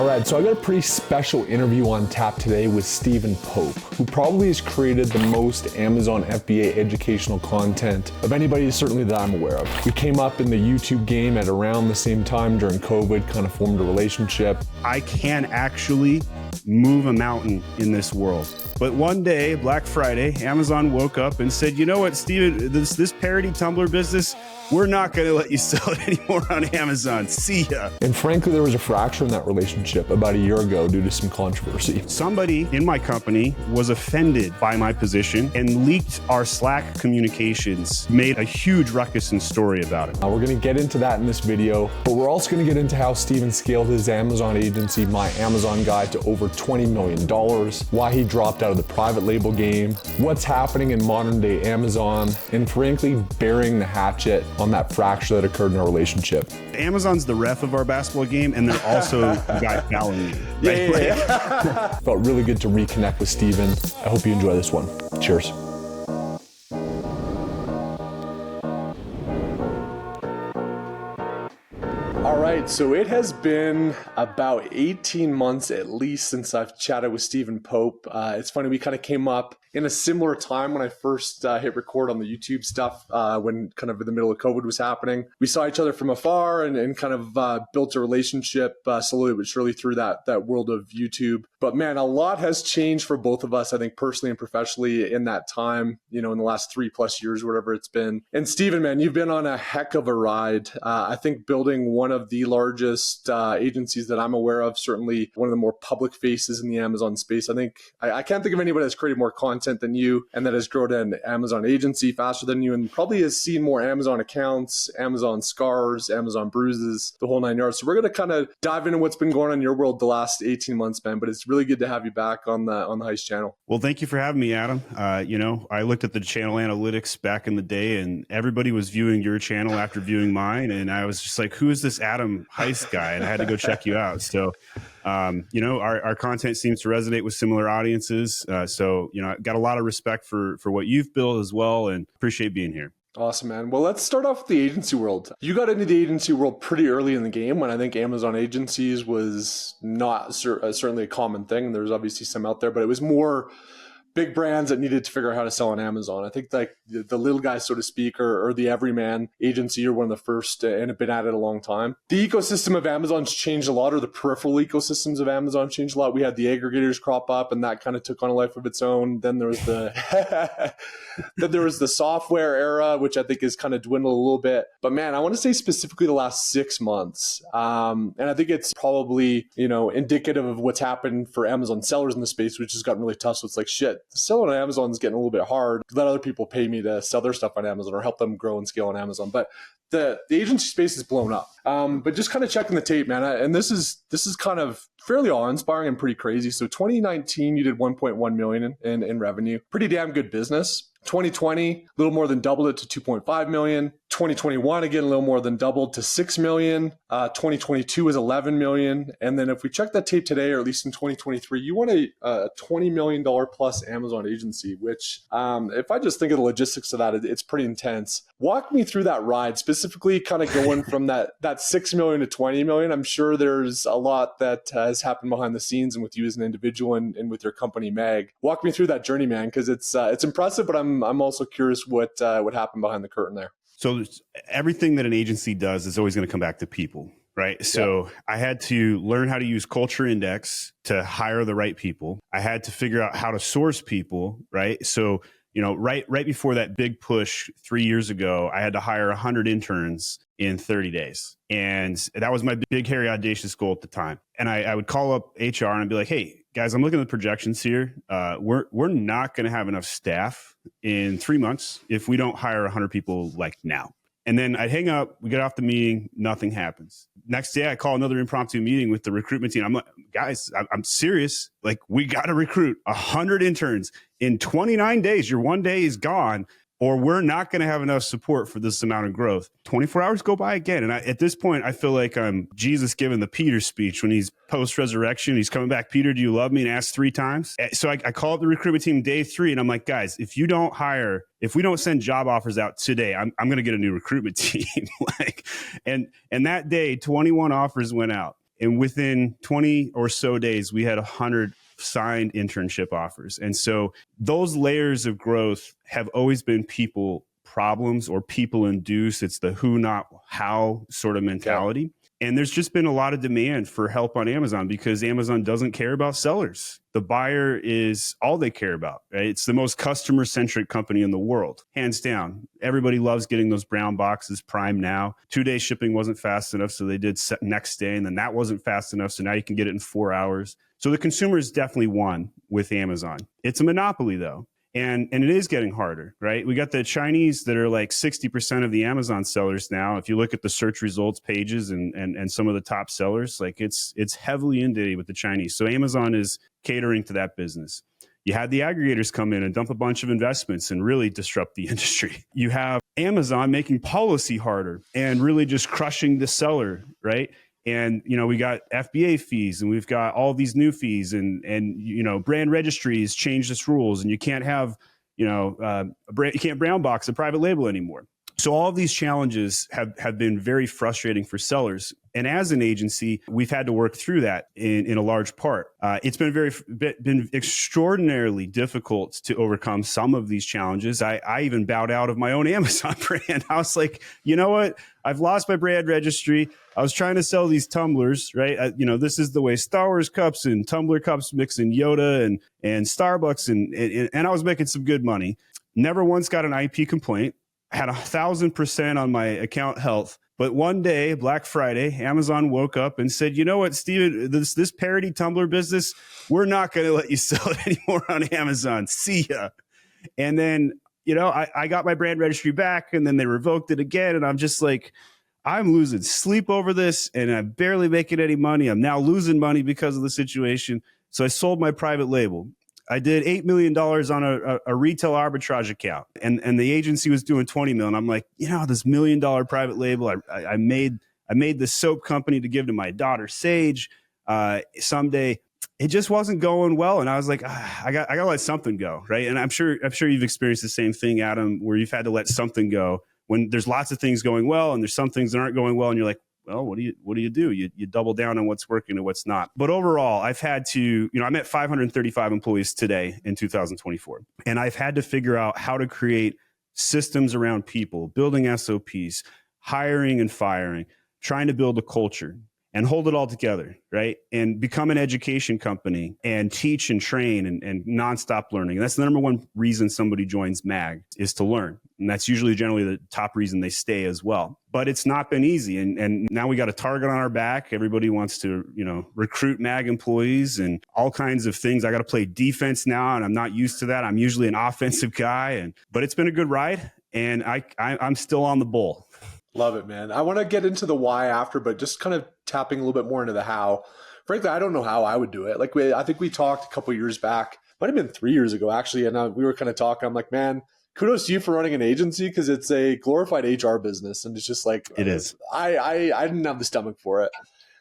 All right, so I got a pretty special interview on tap today with Stephen Pope, who probably has created the most Amazon FBA educational content of anybody certainly that I'm aware of. We came up in the YouTube game at around the same time during COVID, kind of formed a relationship. I can actually move a mountain in this world. But one day, Black Friday, Amazon woke up and said, you know what, Steven, this parody Tumblr business, we're not going to let you sell it anymore on Amazon. See ya. And frankly, there was a fracture in that relationship about a year ago due to some controversy. Somebody in my company was offended by my position and leaked our Slack communications, made a huge ruckus and story about it. We're going to get into that in this video, but we're also going to get into how Stephen scaled his Amazon agency, My Amazon Guide, to over $20 million, why he dropped out of the private label game, what's happening in modern day Amazon, and frankly, burying the hatchet on that fracture that occurred in our relationship. Amazon's the ref of our basketball game, and they're also the guy fouling you. Right? Yeah. Felt really good to reconnect with Stephen. I hope you enjoy this one. Cheers. All right, so it has been about 18 months at least since I've chatted with Stephen Pope. It's funny, we kind of came up in a similar time when I first hit record on the YouTube stuff, when kind of in the middle of COVID was happening. We saw each other from afar and kind of built a relationship slowly but surely through that world of YouTube. But man, a lot has changed for both of us, I think personally and professionally in that time, in the last 3+ years, whatever it's been. And Stephen, man, you've been on a heck of a ride. I think building one of the largest agencies that I'm aware of, certainly one of the more public faces in the Amazon space. I think I can't think of anybody that's created more content than you and that has grown an Amazon agency faster than you and probably has seen more Amazon accounts, Amazon scars, Amazon bruises, the whole 9 yards. So we're going to kind of dive into what's been going on in your world the last 18 months, man. But it's really good to have you back on the Heist channel. Well, thank you for having me, Adam. I looked at the channel analytics back in the day and everybody was viewing your channel after viewing mine. And I was just like, who is this Adam Heist guy? And I had to go check you out. So our content seems to resonate with similar audiences. So I've got a lot of respect for what you've built as well and appreciate being here. Awesome, man. Well, let's start off with the agency world. You got into the agency world pretty early in the game when I think Amazon agencies was not certainly a common thing. There's obviously some out there, but it was more big brands that needed to figure out how to sell on Amazon. I think like the little guys, so to speak, or the everyman agency, you're one of the first and have been at it a long time. The ecosystem of Amazon's changed a lot, or the peripheral ecosystems of Amazon changed a lot. We had the aggregators crop up and that kind of took on a life of its own. Then there was the software era, which I think has kind of dwindled a little bit. But man, I want to say specifically the last 6 months. And I think it's probably, indicative of what's happened for Amazon sellers in the space, which has gotten really tough. So it's like, shit, selling on Amazon is getting a little bit hard. Let other people pay me to sell their stuff on Amazon or help them grow and scale on Amazon. But the agency space is blown up. But just kind of checking the tape, man. And this is kind of fairly awe-inspiring and pretty crazy. So 2019, you did 1.1 million in revenue. Pretty damn good business. 2020, a little more than doubled it to 2.5 million. 2021, again, a little more than doubled to 6 million. 2022 was 11 million. And then if we check that tape today, or at least in 2023, you want a $20 million plus Amazon agency, which if I just think of the logistics of that, it's pretty intense. Walk me through that ride, specifically kind of going from that 6 million to 20 million. I'm sure there's a lot that has happened behind the scenes and with you as an individual and with your company, Meg. Walk me through that journey, man, because it's impressive, but I'm also curious what happened behind the curtain there. So everything that an agency does is always going to come back to people, right? So I had to learn how to use Culture Index to hire the right people. I had to figure out how to source people, right? So, right before that big push 3 years ago, I had to hire 100 interns in 30 days. And that was my big, hairy, audacious goal at the time. And I would call up HR and I'd be like, hey, guys, I'm looking at the projections here. We're not going to have enough staff in 3 months if we don't hire 100 people like now. And then I'd hang up, we get off the meeting, nothing happens. Next day, I call another impromptu meeting with the recruitment team. I'm like, guys, I'm serious. Like, we got to recruit 100 interns in 29 days. Your 1 day is gone, or we're not going to have enough support for this amount of growth. 24 hours go by again. And at this point, I feel like I'm Jesus giving the Peter speech when he's post-resurrection. He's coming back, Peter, do you love me? And asks 3 times. So I call up the recruitment team day 3 and I'm like, guys, if we don't send job offers out today, I'm going to get a new recruitment team. And that day, 21 offers went out. And within 20 or so days, we had 100 signed internship offers. And so those layers of growth have always been people problems or people induced. It's the who, not how sort of mentality. And there's just been a lot of demand for help on Amazon because Amazon doesn't care about sellers. The buyer is all they care about, right? It's the most customer-centric company in the world, hands down. Everybody loves getting those brown boxes Prime Now. 2-day shipping wasn't fast enough, so they did next day, and then that wasn't fast enough, so now you can get it in 4 hours. So the consumer is definitely won with Amazon. It's a monopoly, though. And it is getting harder, right? We got the Chinese that are like 60% of the Amazon sellers now. If you look at the search results pages and some of the top sellers, like it's heavily inundated with the Chinese. So Amazon is catering to that business. You had the aggregators come in and dump a bunch of investments and really disrupt the industry. You have Amazon making policy harder and really just crushing the seller, right? And, we got FBA fees and we've got all these new fees and brand registries changed its rules and you can't have, you can't brown box a private label anymore. So all of these challenges have been very frustrating for sellers. And as an agency, we've had to work through that in a large part. It's been extraordinarily difficult to overcome some of these challenges. I even bowed out of my own Amazon brand. I was like, you know what? I've lost my brand registry. I was trying to sell these tumblers, right? This is the way Star Wars cups and tumbler cups mix in Yoda and Starbucks. And I was making some good money. Never once got an IP complaint. Had 1,000% on my account health. But one day, Black Friday, Amazon woke up and said, you know what, Steven, this parody tumbler business, we're not going to let you sell it anymore on Amazon. See ya. And then, I got my brand registry back and then they revoked it again. And I'm just like, I'm losing sleep over this and I'm barely making any money. I'm now losing money because of the situation. So I sold my private label. I did $8 million on a retail arbitrage account and the agency was doing 20 million. I'm like, this $1 million private label, I made this soap company to give to my daughter, Sage, someday. It just wasn't going well. And I was like, I got to let something go. Right. And I'm sure you've experienced the same thing, Adam, where you've had to let something go when there's lots of things going well and there's some things that aren't going well. And you're like, well, what do you do? You double down on what's working and what's not. But overall, I've had to, I'm at 535 employees today in 2024. And I've had to figure out how to create systems around people, building SOPs, hiring and firing, trying to build a culture and hold it all together, right? And become an education company and teach and train and nonstop learning. And that's the number one reason somebody joins MAG is to learn. And that's usually generally the top reason they stay as well. But it's not been easy. And now we got a target on our back. Everybody wants to, recruit MAG employees and all kinds of things. I got to play defense now and I'm not used to that. I'm usually an offensive guy. But it's been a good ride and I'm still on the bull. Love it, man. I want to get into the why after, but just kind of tapping a little bit more into the how. Frankly, I don't know how I would do it. I think we talked a couple of years back, might have been 3 years ago actually, and we were kind of talking. I'm like, man, kudos to you for running an agency because it's a glorified HR business, and it's just like it is. I didn't have the stomach for it,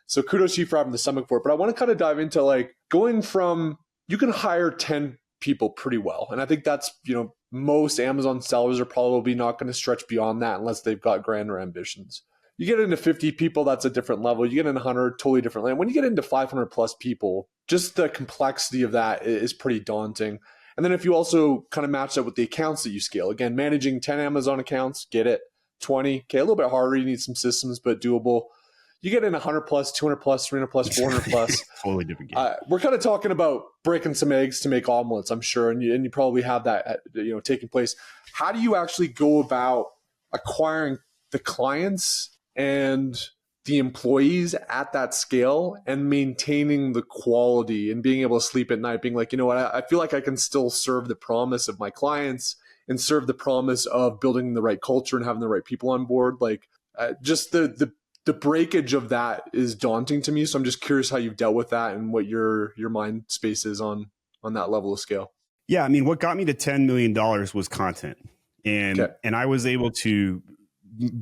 so kudos to you for having the stomach for it. But I want to kind of dive into going from you can hire 10 people pretty well, and I think that's most Amazon sellers are probably not going to stretch beyond that unless they've got grander ambitions. You get into 50 people, that's a different level. You get into 100, totally different land. When you get into 500 plus people, just the complexity of that is pretty daunting. And then if you also kind of match that with the accounts that you scale, again, managing 10 Amazon accounts, get it. 20, okay, a little bit harder. You need some systems, but doable. You get in 100 plus, 200 plus, 300 plus, 400 plus. Totally different game. We're kind of talking about breaking some eggs to make omelets, I'm sure, and you probably have that taking place. How do you actually go about acquiring the clients and the employees at that scale and maintaining the quality and being able to sleep at night, being like, you know what, I feel like I can still serve the promise of my clients and serve the promise of building the right culture and having the right people on board. Just the breakage of that is daunting to me. So I'm just curious how you've dealt with that and what your mind space is on that level of scale. Yeah. I mean, what got me to $10 million was content. And I was able to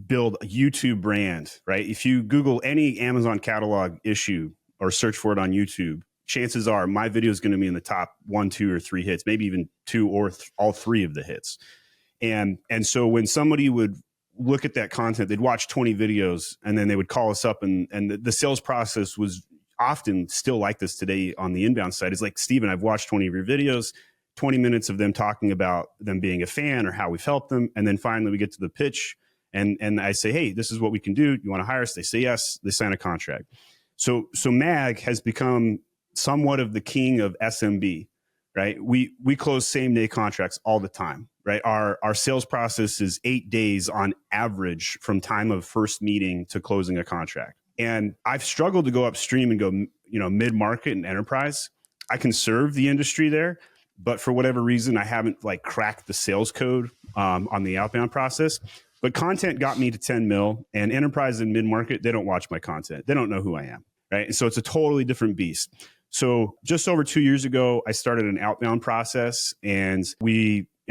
build a YouTube brand, right? If you Google any Amazon catalog issue or search for it on YouTube, chances are my video is going to be in the top 1, 2, or 3 hits, maybe even 2 or all 3 of the hits. And so when somebody would look at that content. They'd watch 20 videos and then they would call us up, and the sales process was often still like this today on the inbound side. It's like, Steven, I've watched 20 of your videos, 20 minutes of them talking about them being a fan or how we've helped them. And then finally we get to the pitch and I say, hey, this is what we can do. You want to hire us? They say yes. They sign a contract. So MAG has become somewhat of the king of SMB, right? We close same day contracts all the time, right? Our sales process is 8 days on average from time of first meeting to closing a contract. And I've struggled to go upstream and go, mid-market and enterprise. I can serve the industry there, but for whatever reason, I haven't like cracked the sales code on the outbound process. But content got me to 10 mil, and enterprise and mid-market, they don't watch my content. They don't know who I am, right? And so it's a totally different beast. So just over 2 years ago, I started an outbound process, and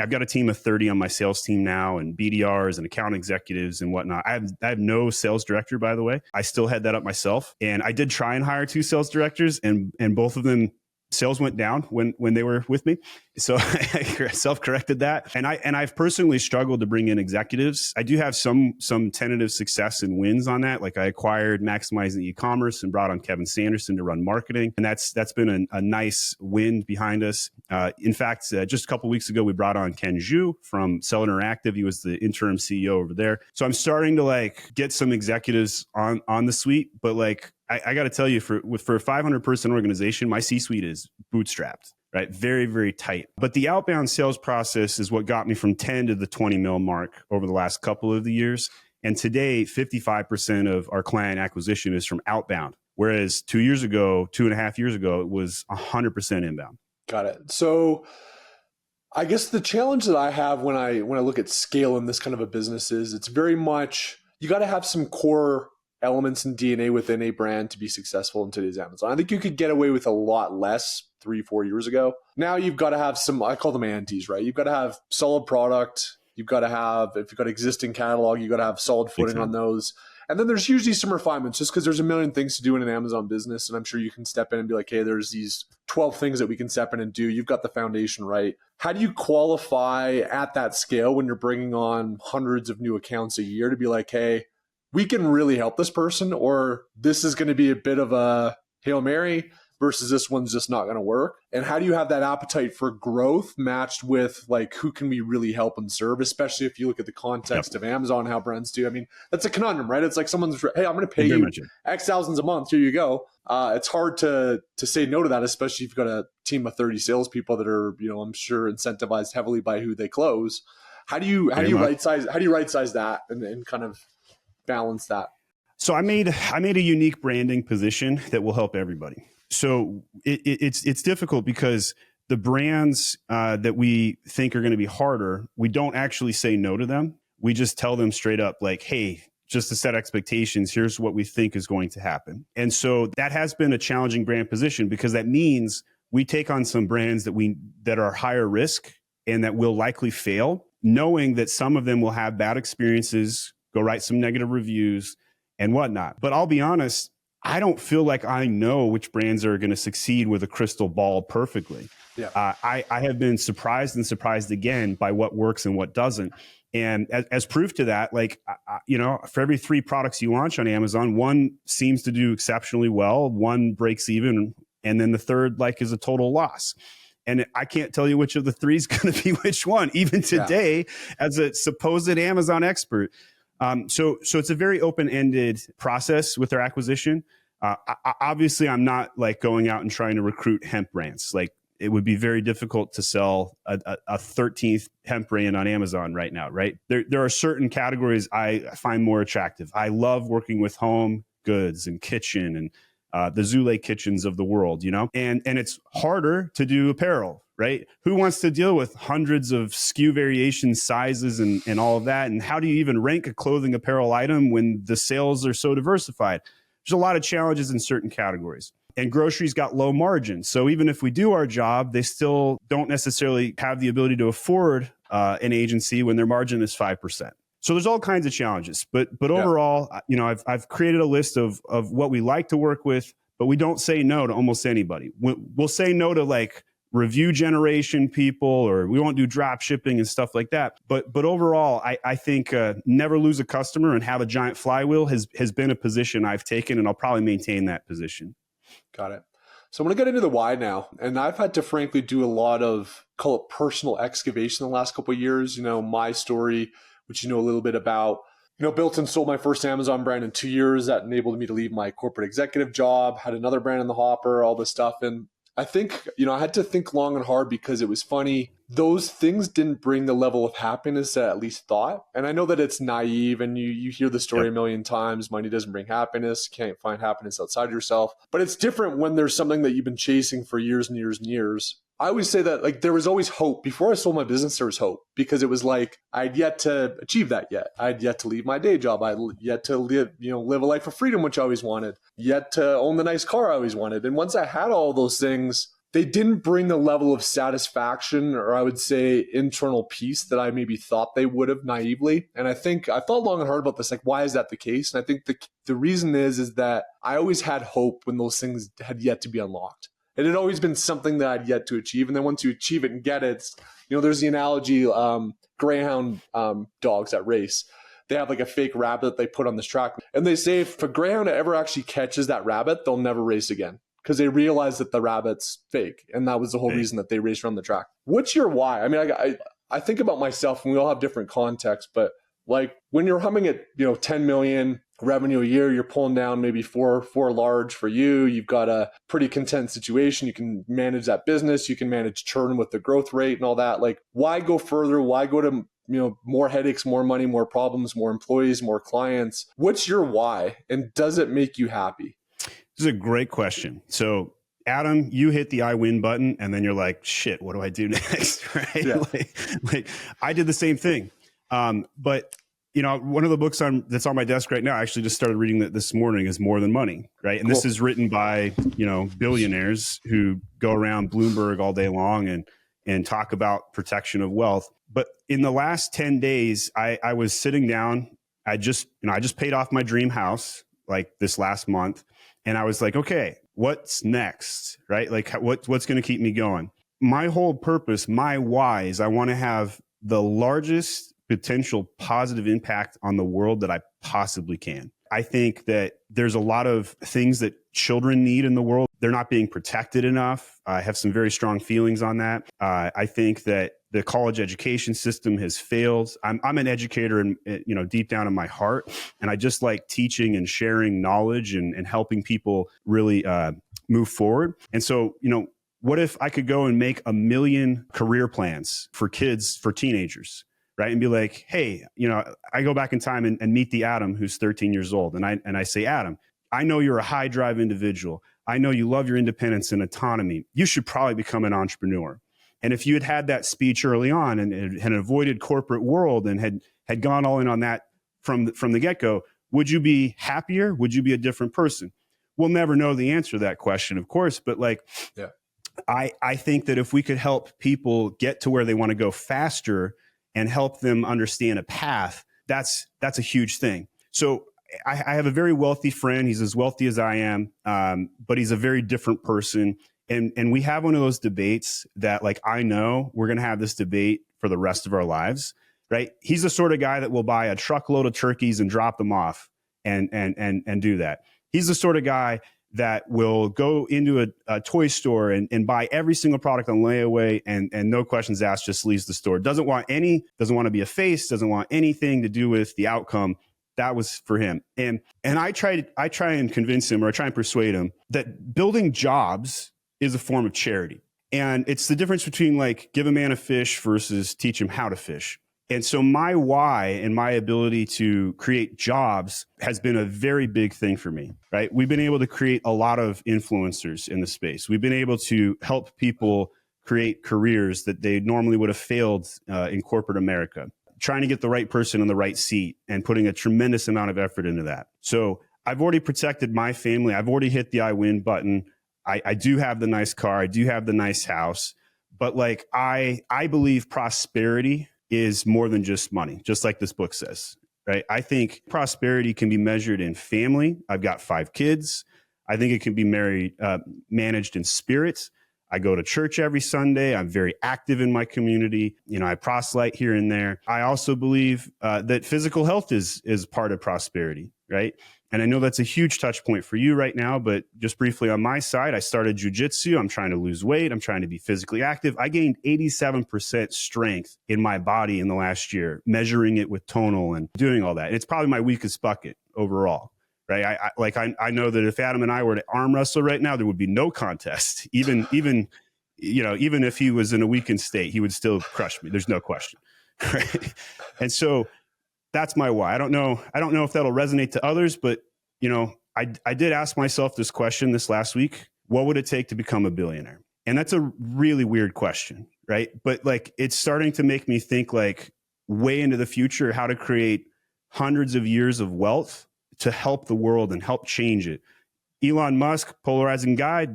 I've got a team of 30 on my sales team now, and BDRs and account executives and whatnot. I have no sales director, by the way. I still head that up myself. And I did try and hire 2 sales directors, and both of them, sales went down when they were with me. So I self-corrected that. And I've personally struggled to bring in executives. I do have some tentative success and wins on that. Like I acquired Maximizing E-commerce and brought on Kevin Sanderson to run marketing. And that's been a nice win behind us. In fact, just a couple of weeks ago, we brought on Ken Zhu from Sell Interactive. He was the interim CEO over there. So I'm starting to like get some executives on the suite, but like, I got to tell you, for a 500 person organization, my C-suite is bootstrapped, right? Very, very tight. But the outbound sales process is what got me from 10 to the 20 mil mark over the last couple of the years. And today, 55% of our client acquisition is from outbound. Whereas 2.5 years ago, it was 100% inbound. Got it. So I guess the challenge that I have when I look at scale in this kind of a business is it's very much, you got to have some core elements and DNA within a brand to be successful in today's Amazon. I think you could get away with a lot less 3-4 years ago. Now you've got to have some, I call them antes, right? You've got to have solid product. You've got to have, if you've got existing catalog, you've got to have solid footing on those. And then there's usually some refinements just because there's a million things to do in an Amazon business. And I'm sure you can step in and be like, hey, there's these 12 things that we can step in and do. You've got the foundation right. How do you qualify at that scale when you're bringing on hundreds of new accounts a year to be like, hey, we can really help this person, or this is going to be a bit of a Hail Mary versus this one's just not going to work? And how do you have that appetite for growth matched with like, who can we really help and serve, especially if you look at the context of Amazon, how brands do? I mean, that's a conundrum, right? It's like someone's, hey, I'm going to pay you X thousands a month. Here you go. It's hard to say no to that, especially if you've got a team of 30 salespeople that are, I'm sure incentivized heavily by who they close. How do you right size that and kind of balance that? So I made a unique branding position that will help everybody. So it's difficult because the brands that we think are going to be harder, we don't actually say no to them. We just tell them straight up like, hey, just to set expectations, here's what we think is going to happen. And so that has been a challenging brand position because that means we take on some brands that are higher risk and that will likely fail, knowing that some of them will have bad experiences, go write some negative reviews and whatnot. But I'll be honest, I don't feel like I know which brands are going to succeed with a crystal ball perfectly. Yeah. I have been surprised and surprised again by what works and what doesn't. And as proof to that, like, for every 3 products you launch on Amazon, one seems to do exceptionally well, one breaks even, and then the third is a total loss. And I can't tell you which of the 3 is going to be which one, even today, as a supposed Amazon expert. So it's a very open-ended process with our acquisition. Obviously, I'm not going out and trying to recruit hemp brands. It would be very difficult to sell a 13th hemp brand on Amazon right now, right? There are certain categories I find more attractive. I love working with home goods and kitchen and the Zule kitchens of the world, and it's harder to do apparel, right? Who wants to deal with hundreds of SKU variations, sizes, and all of that? And how do you even rank a clothing apparel item when the sales are so diversified? There's a lot of challenges in certain categories. And groceries got low margins. So even if we do our job, they still don't necessarily have the ability to afford an agency when their margin is 5%. So there's all kinds of challenges. But overall, I've created a list of what we like to work with, but we don't say no to almost anybody. We'll say no to review generation people, or we won't do drop shipping and stuff like that. But overall, I think never lose a customer and have a giant flywheel has been a position I've taken, and I'll probably maintain that position. Got it. So I'm going to get into the why now. And I've had to frankly do a lot of, call it personal excavation the last couple of years. My story, which you know a little bit about, built and sold my first Amazon brand in 2 years. That enabled me to leave my corporate executive job, had another brand in the hopper, all this stuff. And I think, I had to think long and hard because it was funny. Those things didn't bring the level of happiness that I at least thought. And I know that it's naive and you hear the story a million times. Money doesn't bring happiness. Can't find happiness outside of yourself. But it's different when there's something that you've been chasing for years and years and years. I always say that there was always hope. Before I sold my business, there was hope because it was like I'd yet to achieve that yet. I'd yet to leave my day job. I'd yet to live a life of freedom, which I always wanted, yet to own the nice car I always wanted. And once I had all those things, they didn't bring the level of satisfaction, or I would say internal peace, that I maybe thought they would have naively. And I think I thought long and hard about this, like, why is that the case? And I think the reason is that I always had hope when those things had yet to be unlocked. It had always been something that I'd yet to achieve. And then once you achieve it and get it, there's the analogy, greyhound dogs that race. They have like a fake rabbit that they put on this track. And they say if a greyhound ever actually catches that rabbit, they'll never race again because they realize that the rabbit's fake. And that was the whole reason that they raced around the track. What's your why? I mean, I think about myself, and we all have different contexts, but like when you're humming at, 10 million revenue a year, you're pulling down maybe four large for you. You've got a pretty content situation. You can manage that business. You can manage churn with the growth rate and all that. Like, why go further? Why go to, more headaches, more money, more problems, more employees, more clients? What's your why? And does it make you happy? This is a great question. So Adam, you hit the I win button and then you're like, shit, what do I do next? Right? Yeah. like I did the same thing. But one of the books that's on my desk right now, I actually just started reading that this morning, is More Than Money, right? And This is written by, billionaires who go around Bloomberg all day long and talk about protection of wealth. But in the last 10 days, I was sitting down. I just paid off my dream house like this last month. And I was like, okay, what's next, right? Like what's going to keep me going? My whole purpose, my why is I want to have the largest potential positive impact on the world that I possibly can. I think that there's a lot of things that children need in the world. They're not being protected enough. I have some very strong feelings on that. I think that the college education system has failed. I'm an educator, and deep down in my heart, and I just like teaching and sharing knowledge and helping people really move forward. And so, what if I could go and make 1 million career plans for kids, for teenagers? Right. And be like, hey, I go back in time and meet the Adam who's 13 years old. And I say, Adam, I know you're a high drive individual. I know you love your independence and autonomy. You should probably become an entrepreneur. And if you had that speech early on and had avoided corporate world and had gone all in on that from the get-go, would you be happier? Would you be a different person? We'll never know the answer to that question, of course. But yeah. I think that if we could help people get to where they want to go faster and help them understand a path, that's a huge thing. So I have a very wealthy friend. He's as wealthy as I am, but he's a very different person. And we have one of those debates that, like, I know we're going to have this debate for the rest of our lives, right? He's the sort of guy that will buy a truckload of turkeys and drop them off and do that. He's the sort of guy that will go into a toy store and buy every single product on layaway and no questions asked, just leaves the store. Doesn't want to be a face, doesn't want anything to do with the outcome. That was for him. And I try and convince him, or I try and persuade him, that building jobs is a form of charity. And it's the difference between like give a man a fish versus teach him how to fish. And so my why and my ability to create jobs has been a very big thing for me, right? We've been able to create a lot of influencers in the space. We've been able to help people create careers that they normally would have failed in corporate America, trying to get the right person in the right seat and putting a tremendous amount of effort into that. So I've already protected my family. I've already hit the I win button. I do have the nice car. I do have the nice house. But like I believe prosperity is more than just money, just like this book says, right? I think prosperity can be measured in family. I've got 5 kids. I think it can be managed in spirit. I go to church every Sunday. I'm very active in my community. You know, I proselyte here and there. I also believe that physical health is part of prosperity, right? And I know that's a huge touch point for you right now, but just briefly on my side, I started jujitsu. I'm trying to lose weight. I'm trying to be physically active. I gained 87% strength in my body in the last year, measuring it with tonal and doing all that. And it's probably my weakest bucket overall. Right. I know that if Adam and I were to arm wrestle right now, there would be no contest. Even if he was in a weakened state, he would still crush me. There's no question. Right. And so that's my why. I don't know if that'll resonate to others, but I did ask myself this question this last week. What would it take to become a billionaire? And that's a really weird question, right? But like, it's starting to make me think like way into the future, how to create hundreds of years of wealth to help the world and help change it. Elon Musk, polarizing guy,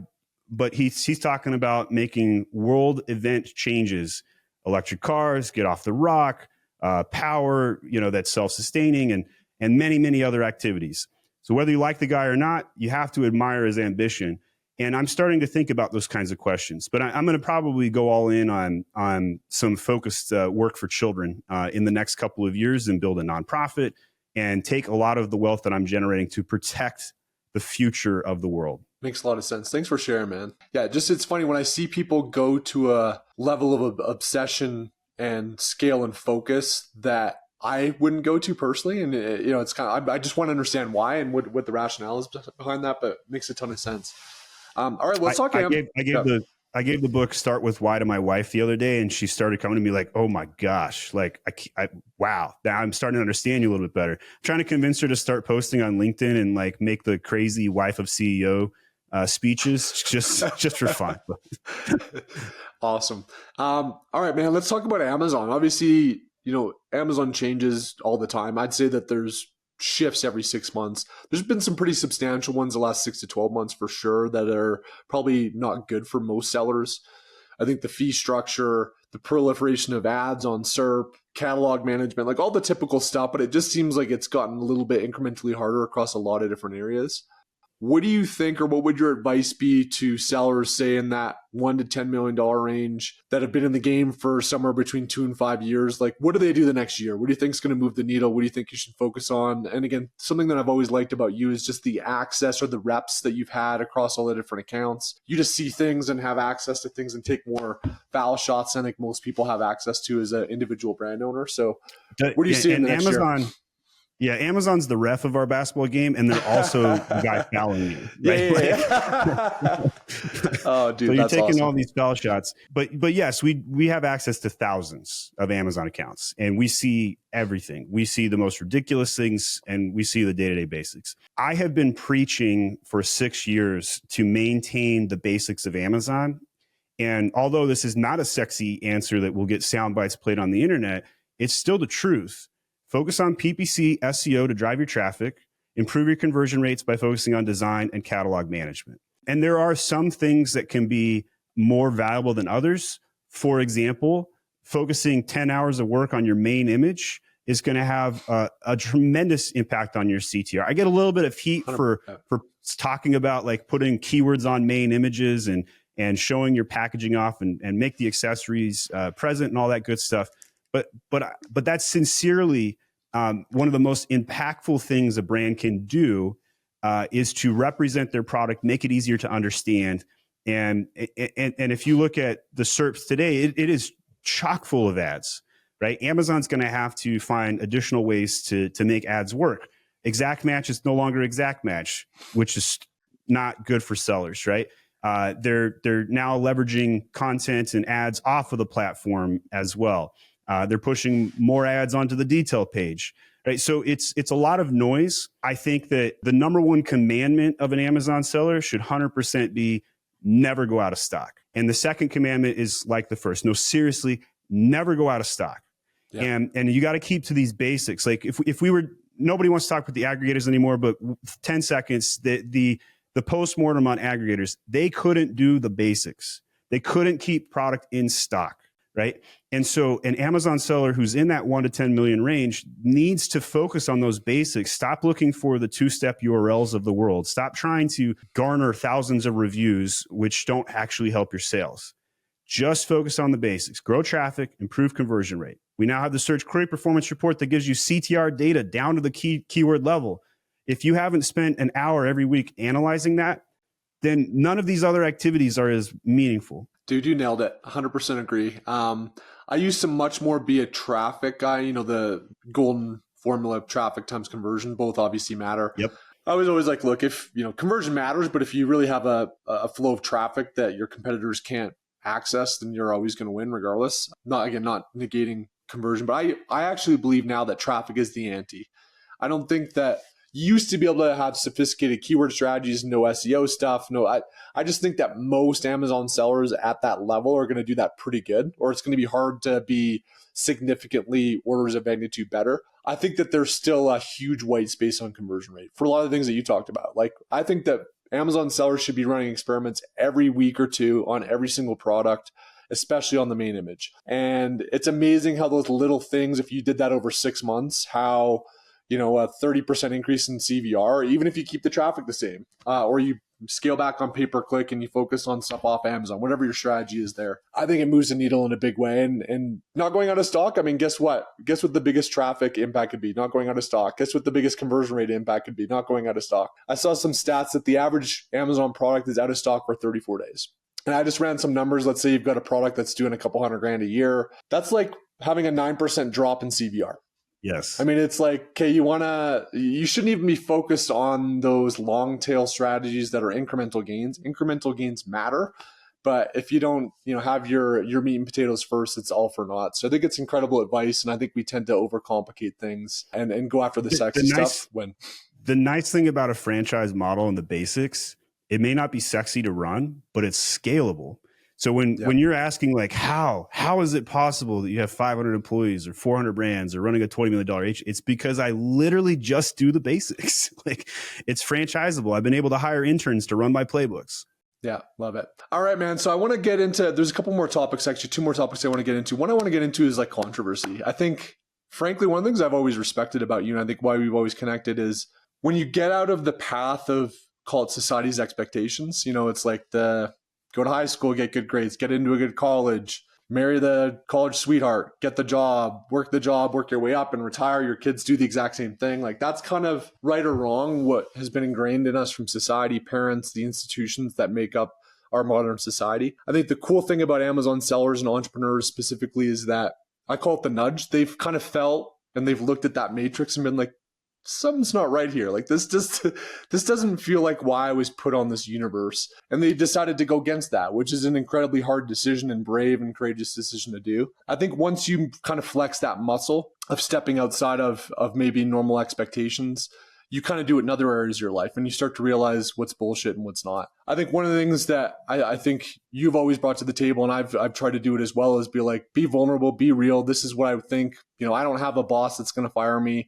but he's talking about making world event changes, electric cars, get off the rock, power, that's self-sustaining, and many, many other activities. So whether you like the guy or not, you have to admire his ambition. And I'm starting to think about those kinds of questions. But I'm going to probably go all in on some focused work for children in the next couple of years and build a nonprofit and take a lot of the wealth that I'm generating to protect the future of the world. Makes a lot of sense. Thanks for sharing, man. Yeah, it's funny when I see people go to a level of obsession and scale and focus that I wouldn't go to personally. And, it's kind of, I just want to understand why and what the rationale is behind that, but it makes a ton of sense. All right, let's talk. I gave the book Start With Why to my wife the other day, and she started coming to me like, oh my gosh, like, wow, now I'm starting to understand you a little bit better. I'm trying to convince her to start posting on LinkedIn and like make the crazy wife of CEO speeches just for fun. Awesome. All right, man, let's talk about Amazon. Obviously, Amazon changes all the time. I'd say that there's shifts every 6 months. There's been some pretty substantial ones the last 6 to 12 months for sure that are probably not good for most sellers. I think the fee structure, the proliferation of ads on SERP, catalog management, like all the typical stuff, but it just seems like it's gotten a little bit incrementally harder across a lot of different areas. What do you think, or what would your advice be to sellers, say in that $1 to $10 million range that have been in the game for somewhere between 2 and 5 years? Like, what do they do the next year? What do you think is going to move the needle? What do you think you should focus on? And again, something that I've always liked about you is just the access or the reps that you've had across all the different accounts. You just see things and have access to things and take more foul shots than I think most people have access to as an individual brand owner. So what do you see in the next Amazon year? Yeah, Amazon's the ref of our basketball game, and they're also the guy fouling you. Right? Yeah. Oh, dude, so you're that's taking awesome. all these foul shots. But yes, we have access to thousands of Amazon accounts, and we see everything. We see the most ridiculous things, and we see the day-to-day basics. I have been preaching for 6 years to maintain the basics of Amazon. And although this is not a sexy answer that will get sound bites played on the internet, it's still the truth. Focus on PPC SEO to drive your traffic, improve your conversion rates by focusing on design and catalog management. And there are some things that can be more valuable than others. For example, focusing 10 hours of work on your main image is going to have a tremendous impact on your CTR. I get a little bit of heat for talking about like putting keywords on main images and showing your packaging off and make the accessories present and all that good stuff. But that's sincerely one of the most impactful things a brand can do is to represent their product, make it easier to understand. And if you look at the SERPs today, it is chock full of ads, right? Amazon's going to have to find additional ways to make ads work. Exact match is no longer exact match, which is not good for sellers, right? They're now leveraging content and ads off of the platform as well. They're pushing more ads onto the detail page, right? So it's a lot of noise. I think that the number one commandment of an Amazon seller should 100% be never go out of stock. And the second commandment is like the first. No, seriously, never go out of stock. Yeah. And you got to keep to these basics. Like if we were, nobody wants to talk with the aggregators anymore, but 10 seconds, the postmortem on aggregators, they couldn't do the basics. They couldn't keep product in stock. right? And so an Amazon seller who's in that 1 to 10 million range needs to focus on those basics. Stop looking for the two-step URLs of the world. Stop trying to garner thousands of reviews, which don't actually help your sales. Just focus on the basics. Grow traffic, improve conversion rate. We now have the search query performance report that gives you CTR data down to the keyword level. If you haven't spent an hour every week analyzing that, then none of these other activities are as meaningful. Dude, you nailed it. 100% agree. I used to much more be a traffic guy, the golden formula of traffic times conversion, both obviously matter. Yep. I was always like, look, if, conversion matters, but if you really have a flow of traffic that your competitors can't access, then you're always going to win regardless. Not negating conversion, but I actually believe now that traffic is the ante. I don't think that you used to be able to have sophisticated keyword strategies, no SEO stuff. I just think that most Amazon sellers at that level are going to do that pretty good, or it's going to be hard to be significantly orders of magnitude better. I think that there's still a huge white space on conversion rate for a lot of the things that you talked about. Like, I think that Amazon sellers should be running experiments every week or two on every single product, especially on the main image. And it's amazing how those little things, if you did that over 6 months, how a 30% increase in CVR, even if you keep the traffic the same, or you scale back on pay-per-click and you focus on stuff off Amazon, whatever your strategy is there. I think it moves the needle in a big way. And not going out of stock, I mean, guess what? Guess what the biggest traffic impact could be? Not going out of stock. Guess what the biggest conversion rate impact could be? Not going out of stock. I saw some stats that the average Amazon product is out of stock for 34 days. And I just ran some numbers. Let's say you've got a product that's doing a couple $100,000 a year. That's like having a 9% drop in CVR. Yes. I mean, it's like, okay, you shouldn't even be focused on those long tail strategies that are incremental gains. Incremental gains matter, but if you don't, have your meat and potatoes first, it's all for naught. So I think it's incredible advice. And I think we tend to overcomplicate things and go after the sexy stuff. The nice thing about a franchise model and the basics, it may not be sexy to run, but it's scalable. So when you're asking like, how is it possible that you have 500 employees or 400 brands or running a $20 million it's because I literally just do the basics. Like, it's franchisable. I've been able to hire interns to run my playbooks. Yeah, love it. All right, man. So I want to get into, there's a couple more topics, actually 2 more topics I want to get into. One I want to get into is like controversy. I think, frankly, one of the things I've always respected about you, and I think why we've always connected, is when you get out of the path of, call it society's expectations, it's like go to high school, get good grades, get into a good college, marry the college sweetheart, get the job, work your way up and retire. Your kids do the exact same thing. Like, that's kind of right or wrong what has been ingrained in us from society, parents, the institutions that make up our modern society. I think the cool thing about Amazon sellers and entrepreneurs specifically is that I call it the nudge. They've kind of felt and they've looked at that matrix and been like, something's not right here. Like, this doesn't feel like why I was put on this universe. And they decided to go against that, which is an incredibly hard decision and brave and courageous decision to do. I think once you kind of flex that muscle of stepping outside of maybe normal expectations, you kind of do it in other areas of your life and you start to realize what's bullshit and what's not. I think one of the things that I think you've always brought to the table, and I've tried to do it as well, is be vulnerable, be real. This is what I think. I don't have a boss that's going to fire me.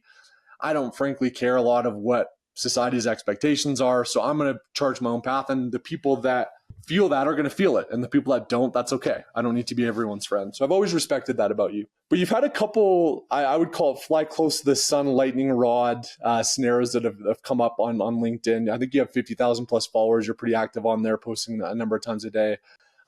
I don't frankly care a lot of what society's expectations are. So I'm going to charge my own path. And the people that feel that are going to feel it. And the people that don't, that's okay. I don't need to be everyone's friend. So I've always respected that about you. But you've had a couple, I would call it fly close to the sun, lightning rod scenarios that have come up on LinkedIn. I think you have 50,000 plus followers. You're pretty active on there, posting a number of times a day.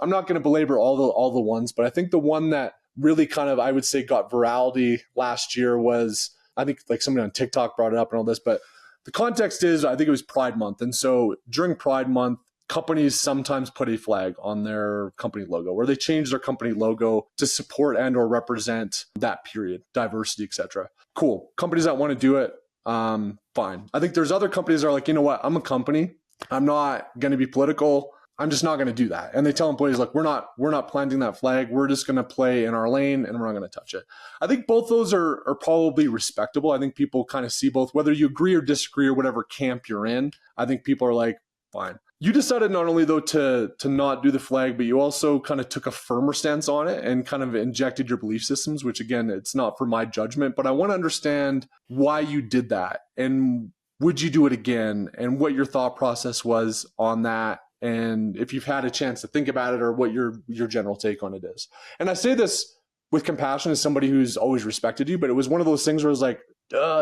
I'm not going to belabor all the ones, but I think the one that really kind of, I would say, got virality last year was, I think like somebody on TikTok brought it up and all this, but the context is, I think it was Pride Month. And so during Pride Month, companies sometimes put a flag on their company logo, where they change their company logo to support and or represent that period, diversity, etc. Cool. Companies that want to do it, fine. I think there's other companies that are like, you know what, I'm a company. I'm not going to be political. I'm just not going to do that. And they tell employees, like, we're not planting that flag. We're just going to play in our lane and we're not going to touch it. I think both those are probably respectable. I think people kind of see both, whether you agree or disagree or whatever camp you're in. I think people are like, fine. You decided not only though to not do the flag, but you also kind of took a firmer stance on it and kind of injected your belief systems, which again, it's not for my judgment, but I want to understand why you did that and would you do it again and what your thought process was on that. and if you've had a chance to think about it or what your general take on it is. And I say this with compassion as somebody who's always respected you, but it was one of those things where it was like,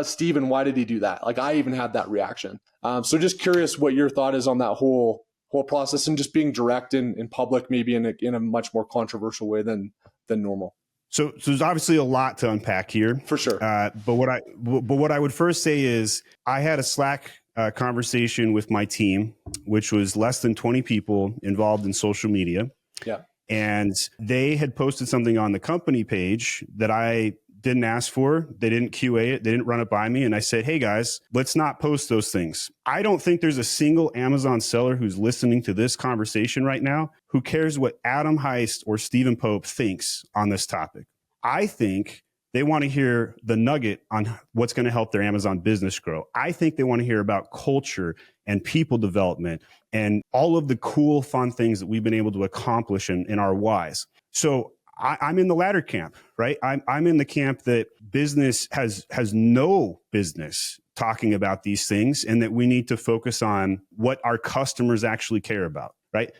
Steven, why did he do that? Like I even had that reaction. So just curious what your thought is on that whole process and just being direct in public, maybe in a much more controversial way than normal. So there's obviously a lot to unpack here, for sure. But what I would first say is I had a Slack conversation with my team, which was less than 20 people involved in social media. Yeah. And they had posted something on the company page that I didn't ask for. They didn't QA it. They didn't run it by me. And I said, hey guys, let's not post those things. I don't think there's a single Amazon seller who's listening to this conversation right now who cares what Adam Heist or Stephen Pope thinks on this topic. I think they want to hear the nugget on what's going to help their Amazon business grow. I think they want to hear about culture and people development and all of the cool, fun things that we've been able to accomplish in our whys. So I'm in the latter camp, right? I'm in the camp that business has no business talking about these things, and that we need to focus on what our customers actually care about, right?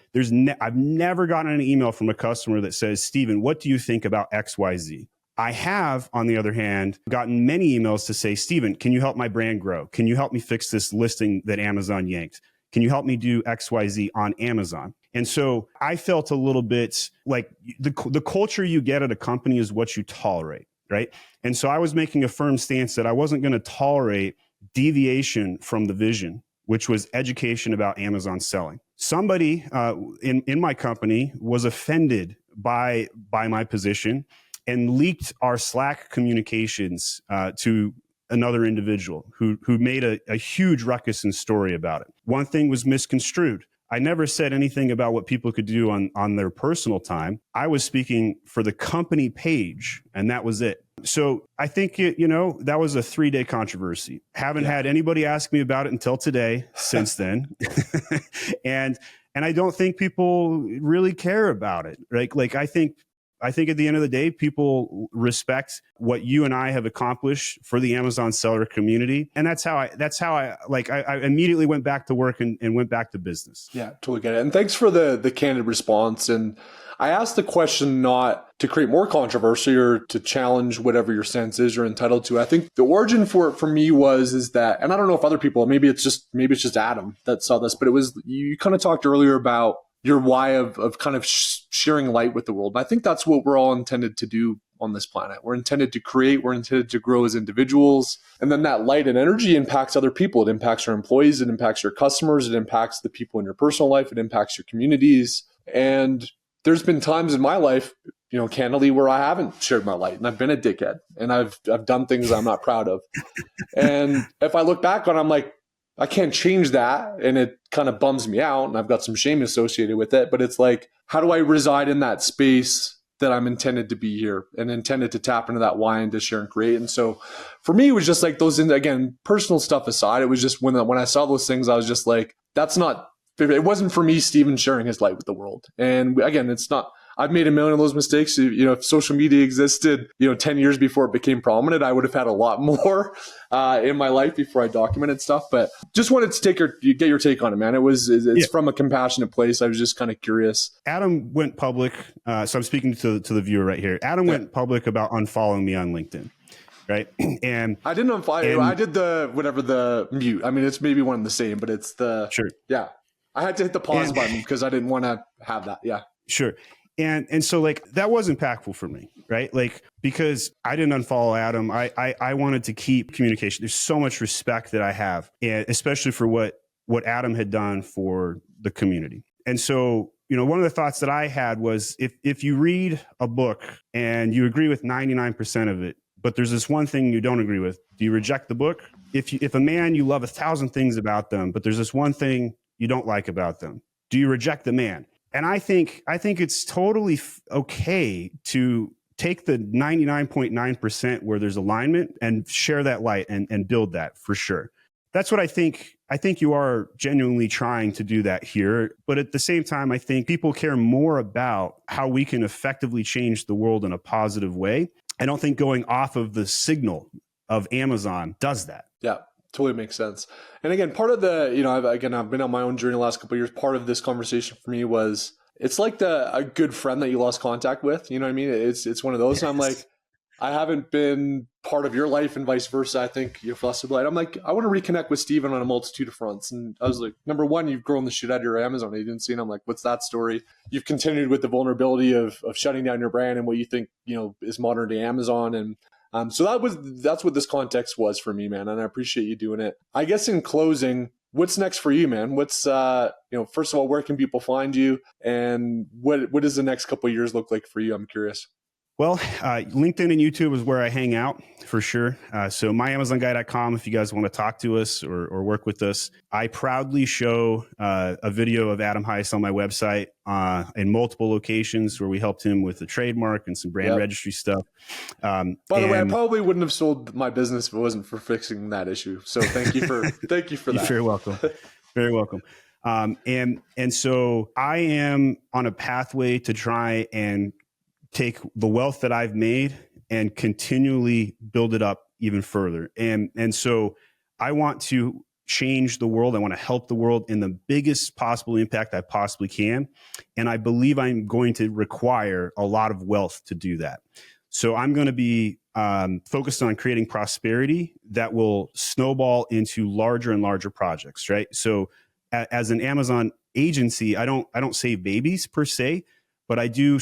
I've never gotten an email from a customer that says, Steven, what do you think about XYZ? I have, on the other hand, gotten many emails to say, Steven, can you help my brand grow? Can you help me fix this listing that Amazon yanked? Can you help me do XYZ on Amazon? And so I felt a little bit like the culture you get at a company is what you tolerate, right? And so I was making a firm stance that I wasn't going to tolerate deviation from the vision, which was education about Amazon selling. Somebody in my company was offended by my position and leaked our Slack communications to another individual who made a huge ruckus and story about it. One thing was misconstrued. I never said anything about what people could do on their personal time. I was speaking for the company page, and that was it. So I think, that was a 3-day controversy. Haven't had anybody ask me about it until today since then. And I don't think people really care about it. Right? Like I think at the end of the day, people respect what you and I have accomplished for the Amazon seller community. And that's how I immediately went back to work and went back to business. Yeah, totally get it. And thanks for the candid response. And I asked the question not to create more controversy or to challenge whatever your sense is you're entitled to. I think the origin for it for me is that, and I don't know if other people, maybe it's just Adam that saw this, but it was, you kind of talked earlier about your why of kind of sharing light with the world. And I think that's what we're all intended to do on this planet. We're intended to create, we're intended to grow as individuals. And then that light and energy impacts other people. It impacts your employees, it impacts your customers, it impacts the people in your personal life, it impacts your communities. And there's been times in my life, candidly, where I haven't shared my light and I've been a dickhead and I've done things I'm not proud of. And if I look back on it, I'm like, I can't change that. And it kind of bums me out and I've got some shame associated with it. But it's like, how do I reside in that space that I'm intended to be here and intended to tap into that why and to share and create? And so for me, it was just like those, again, personal stuff aside, it was just when I saw those things, I was just like, it wasn't for me, Steven, sharing his light with the world. And again, it's not, I've made a million of those mistakes. If social media existed, 10 years before it became prominent, I would have had a lot more in my life before I documented stuff. But just wanted to get your take on it, man. It's from a compassionate place. I was just kind of curious. Adam went public. So I'm speaking to the viewer right here. Adam went public about unfollowing me on LinkedIn. Right. And I didn't unfollow you. I did the mute. I mean, it's maybe one and the same, but it's sure. Yeah. I had to hit the pause button because I didn't want to have that. Yeah. Sure. And so like that was impactful for me, right? Like, because I didn't unfollow Adam. I wanted to keep communication. There's so much respect that I have, and especially for what Adam had done for the community. And so, one of the thoughts that I had was if you read a book and you agree with 99% of it, but there's this one thing you don't agree with, do you reject the book? If a man, you love 1,000 things about them, but there's this one thing you don't like about them, do you reject the man? And I think it's totally okay to take the 99.9% where there's alignment and share that light and build that for sure. That's what I think. I think you are genuinely trying to do that here. But at the same time, I think people care more about how we can effectively change the world in a positive way. I don't think going off of the signal of Amazon does that. Yeah. Totally makes sense. And again, part of the, I've been on my own journey the last couple of years. Part of this conversation for me was, it's like a good friend that you lost contact with. You know what I mean? It's one of those. Yes. And I'm like, I haven't been part of your life and vice versa. I think you're flexible. And I'm like, I want to reconnect with Steven on a multitude of fronts. And I was like, number one, you've grown the shit out of your Amazon agency. And I'm like, what's that story? You've continued with the vulnerability of shutting down your brand and what you think, is modern day Amazon. And so that's what this context was for me, man. And I appreciate you doing it. I guess in closing, what's next for you, man? What's, first of all, where can people find you? And what does the next couple of years look like for you? I'm curious. Well, LinkedIn and YouTube is where I hang out for sure. So myamazonguy.com if you guys want to talk to us or work with us. I proudly show a video of Adam Heiss on my website in multiple locations where we helped him with the trademark and some brand registry stuff. By the way, I probably wouldn't have sold my business if it wasn't for fixing that issue. So thank you for that. You're very welcome. Very welcome. And so I am on a pathway to try and take the wealth that I've made and continually build it up even further. And so I want to change the world. I want to help the world in the biggest possible impact I possibly can. And I believe I'm going to require a lot of wealth to do that. So I'm going to be focused on creating prosperity that will snowball into larger and larger projects, right? So as an Amazon agency, I don't save babies per se, but I do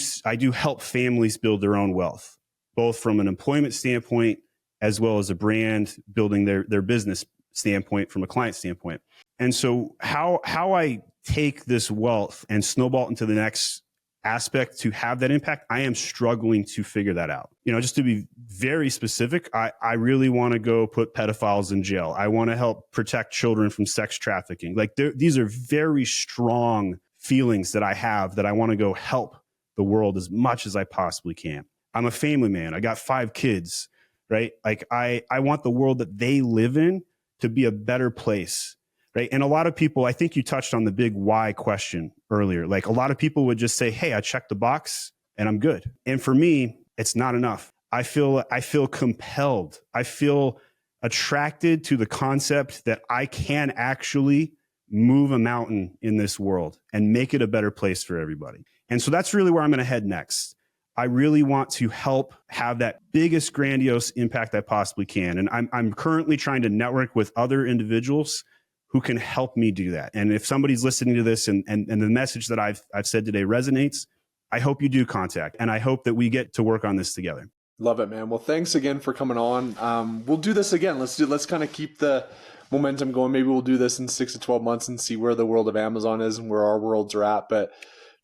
help families build their own wealth, both from an employment standpoint as well as a brand building their business standpoint from a client standpoint. And so how I take this wealth and snowball into the next aspect to have that impact, I am struggling to figure that out. Just to be very specific, I really want to go put pedophiles in jail. I want to help protect children from sex trafficking. Like these are very strong feelings that I have that I want to go help the world as much as I possibly can. I'm a family man. I got 5 kids, right? Like I want the world that they live in to be a better place, right? And a lot of people, I think you touched on the big why question earlier. Like a lot of people would just say, hey, I checked the box and I'm good. And for me, it's not enough. I feel compelled. I feel attracted to the concept that I can actually move a mountain in this world and make it a better place for everybody. And so that's really where I'm going to head next. I really want to help have that biggest grandiose impact I possibly can. And I'm currently trying to network with other individuals who can help me do that. And if somebody's listening to this and the message that I've said today resonates, I hope you do contact. And I hope that we get to work on this together. Love it, man. Well, thanks again for coming on. We'll do this again. Let's kind of keep the momentum going. Maybe we'll do this in 6 to 12 months and see where the world of Amazon is and where our worlds are at. But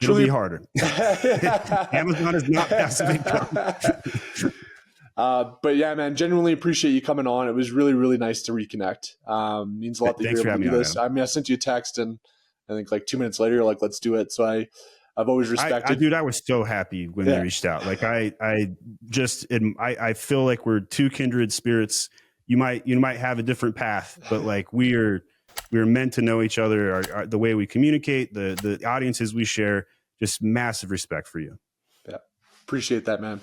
it'll be harder. Amazon is not passive income. But yeah, man, genuinely appreciate you coming on. It was really, really nice to reconnect. Means a lot that you're able to do this. I sent you a text and I think like 2 minutes later, you're like, let's do it. So I've always respected. Dude, I was so happy when you reached out. Like I feel like we're two kindred spirits. You might have a different path, but like we're meant to know each other. The way we communicate, the audiences we share, just massive respect for you. Yeah, appreciate that, man.